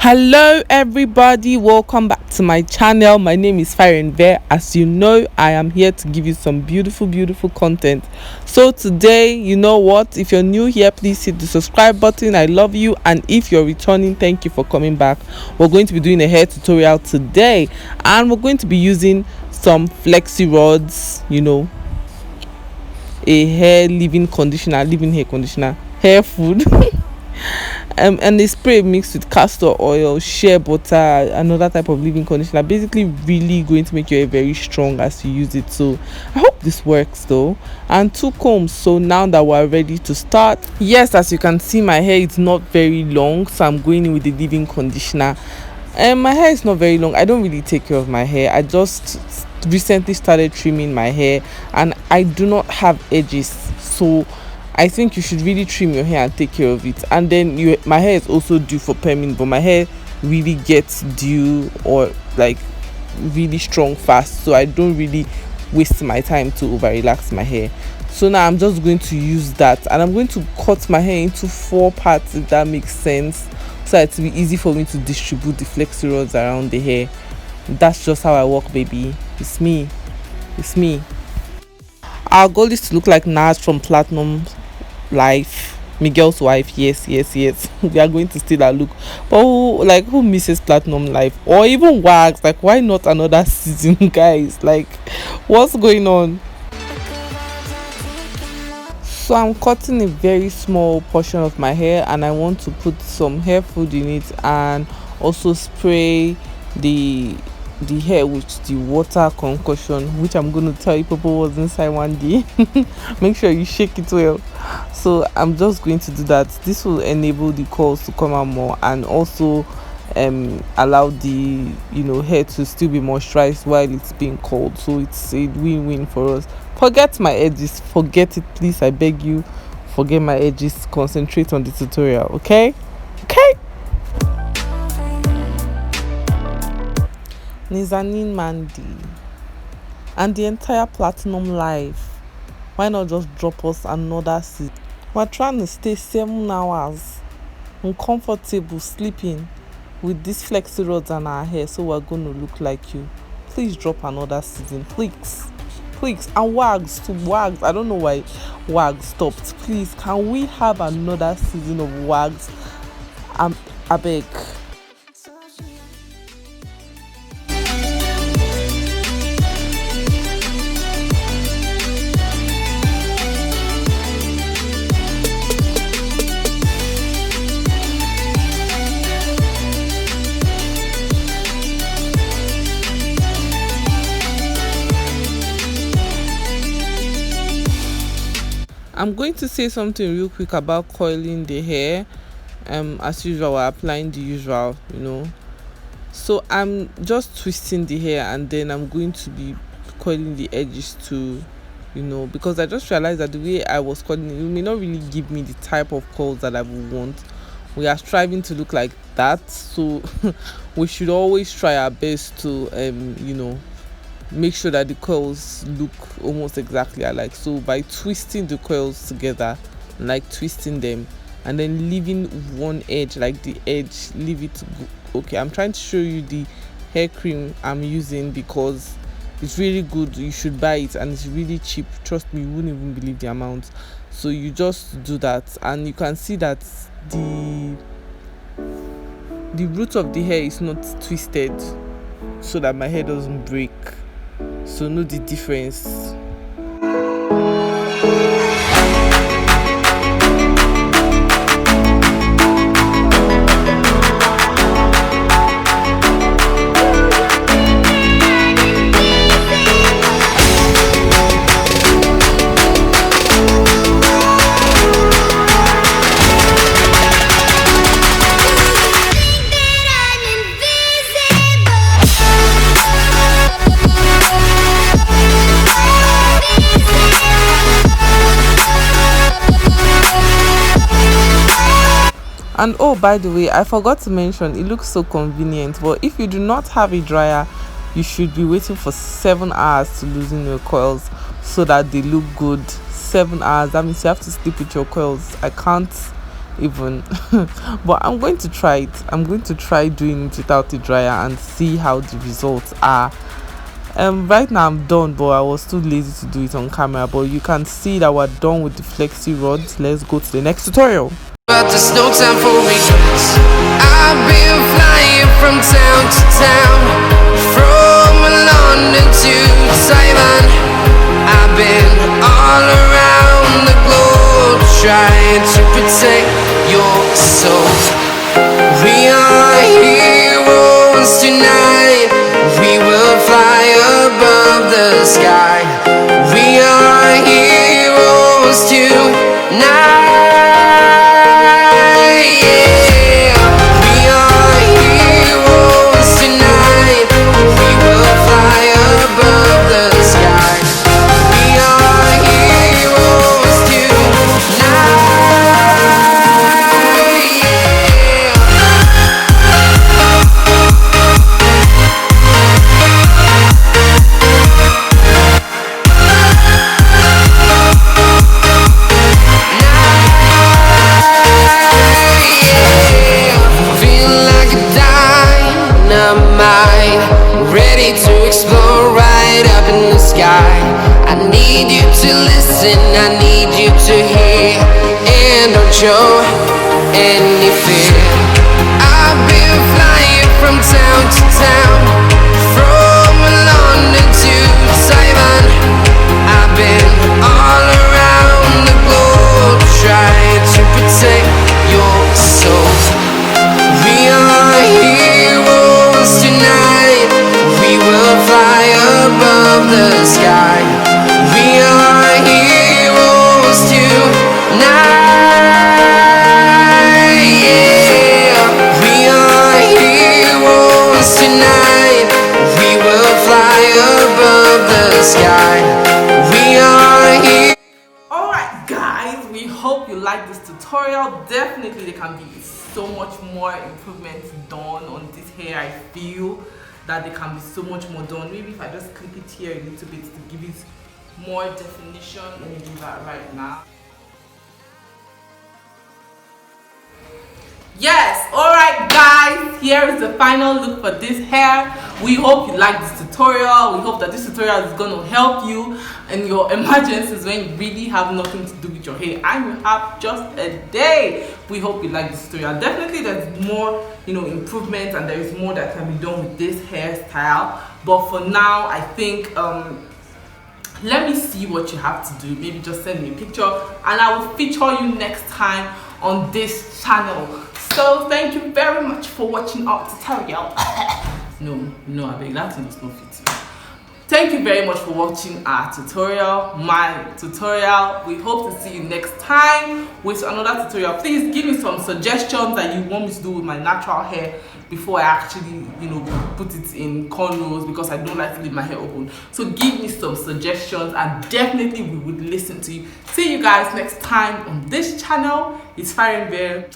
Hello everybody, welcome back to my channel. My name is Fire. As you know, I am here to give you some beautiful content. So today, you know what, if you're new here, please hit the subscribe button. I love you. And if you're returning, thank you for coming back. We're going to be doing a hair tutorial today, and we're going to be using some Flexi rods, a hair leave-in hair conditioner, hair food and a spray mixed with castor oil, shea butter, another type of leave-in conditioner. Basically really going to make your hair very strong as you use it. So I hope this works though. And 2 combs. So now that we're ready to start, yes, as you can see, my hair is not very long, so I'm going in with the leave-in conditioner. And my hair is not very long. I don't really take care of my hair. I just recently started trimming my hair, and I do not have edges, so I think you should really trim your hair and take care of it. And then my hair is also due for perming, but my hair really gets due or like really strong fast, so I don't really waste my time to over relax my hair. So now I'm just going to use that, and I'm going to cut my hair into 4 parts, if that makes sense, so it will be easy for me to distribute the flexi rods around the hair. That's just how I work, baby. It's me. Our goal is to look like Nas from Platinum Life, Miguel's wife. Yes. We are going to steal that look. But who misses Platinum Life, or even Wags? Like, why not another season? Guys, like, what's going on? So I'm cutting a very small portion of my hair, and I want to put some hair food in it and also spray the hair with the water concoction, which I'm going to tell you people was inside one day. Make sure you shake it well. So I'm just going to do that. This will enable the curls to come out more, and also allow the hair to still be moisturized while it's being cold. So it's a win-win for us. Forget my edges, forget it, please, I beg you. Forget my edges, concentrate on the tutorial. Okay. NAZANIN, MANDI, and the entire Platinum Life. Why not just drop us another season? We're trying to stay 7 hours uncomfortable sleeping with these flexi rods on our hair, so we're going to look like you. Please drop another season, please. And Wags, I don't know why Wags stopped. Please, can we have another season of Wags? I beg. I'm going to say something real quick about coiling the hair. As usual, we're applying the usual, So I'm just twisting the hair, and then I'm going to be coiling the edges too, because I just realized that the way I was coiling it may not really give me the type of curls that I would want. We are striving to look like that, so we should always try our best to make sure that the coils look almost exactly alike. So by twisting the coils together, like twisting them, and then leaving one edge, like the edge, leave it okay. I'm trying to show you the hair cream I'm using because it's really good. You should buy it, and it's really cheap. Trust me, you wouldn't even believe the amount. So you just do that, and you can see that the root of the hair is not twisted, so that my hair doesn't break. So know the difference. And oh, by the way, I forgot to mention, it looks so convenient, but if you do not have a dryer, you should be waiting for 7 hours to loosen your coils so that they look good. 7 hours, that means you have to sleep with your coils. I can't even. But I'm going to try it. I'm going to try doing it without a dryer and see how the results are. Right now I'm done, but I was too lazy to do it on camera. But you can see that we're done with the flexi rods. Let's go to the next tutorial. But there's no time for regrets. I've been flying from town to town, from London to Taiwan. I've been all around the globe trying to protect your soul. We are heroes tonight. We will fly above the sky. We are heroes tonight. I need you to hear and don't show any fear. I've been flying from town to town, from London to Taiwan. I've been all around the globe trying to protect your soul. We are heroes tonight. We will fly above the sky. We are heroes tonight, yeah. We are heroes tonight. We will fly above the sky. We are here. Alright guys, we hope you like this tutorial. Definitely there can be so much more improvements done on this hair. I feel that there can be so much more done. Maybe if I just clip it here a little bit to give it more definition. Let me do that right now. Yes, alright guys, here is the final look for this hair. We hope you like this tutorial. We hope that this tutorial is going to help you in your emergencies when you really have nothing to do with your hair and you have just a day. We hope you like this tutorial. Definitely there's more, improvements, and there is more that can be done with this hairstyle. But for now, I think let me see what you have to do. Maybe just send me a picture and I will feature you next time on this channel. So thank you very much for watching our tutorial. no, I beg, that is not fit. Thank you very much for watching our tutorial, my tutorial. We hope to see you next time with another tutorial. Please give me some suggestions that you want me to do with my natural hair before I actually, put it in cornrows, because I don't like to leave my hair open. So give me some suggestions and definitely we would listen to you. See you guys next time on this channel. It's Fire and Bear.